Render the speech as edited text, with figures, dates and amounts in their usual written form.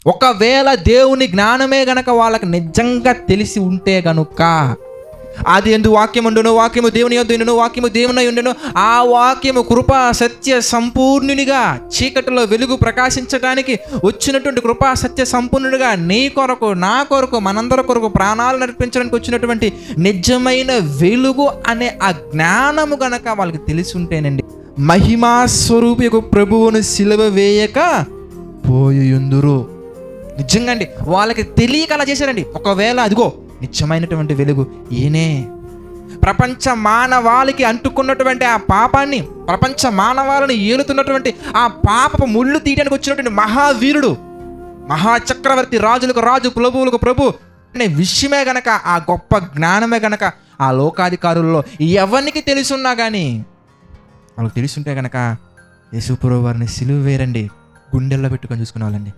ఒకవేళ దేవుని జ్ఞానమే గనక వాళ్ళకి నిజంగా తెలిసి ఉంటే గనుక, అది ఎందు వాక్యం ఉండును, వాక్యము దేవుని యొద్ద ఉండును, వాక్యము దేవుని ఉండును, ఆ వాక్యము కృపా సత్య సంపూర్ణునిగా చీకటిలో వెలుగు ప్రకాశించడానికి వచ్చినటువంటి కృపా సత్య సంపూర్ణుడిగా నీ కొరకు, నా కొరకు, మనందరి కొరకు ప్రాణాలు నడిపించడానికి వచ్చినటువంటి నిజమైన వెలుగు అనే ఆ జ్ఞానము గనక వాళ్ళకి తెలిసి ఉంటేనండి, మహిమా స్వరూపియకు ప్రభువును సిలువ వేయక పోయుందురు. నిజంగా అండి, వాళ్ళకి తెలియక అలా చేశారండి. ఒకవేళ అదిగో నిజమైనటువంటి వెలుగు ఈయనే, ప్రపంచ మానవాళికి అంటుకున్నటువంటి ఆ పాపాన్ని, ప్రపంచ మానవాళిని ఏలుతున్నటువంటి ఆ పాపపు ముళ్ళు తీయడానికి వచ్చినటువంటి మహావీరుడు, మహాచక్రవర్తి, రాజులకు రాజు, ప్రభువులకు ప్రభు అనే విషయమే గనక, ఆ గొప్ప జ్ఞానమే గనక ఆ లోకాధికారుల్లో ఎవరికి తెలుసున్నా కానీ, వాళ్ళకి తెలుసుంటే గనక యేసుప్రభువు వారిని సిలువ వేరండి గుండెల్లో పెట్టుకొని చూసుకునే వాళ్ళండి.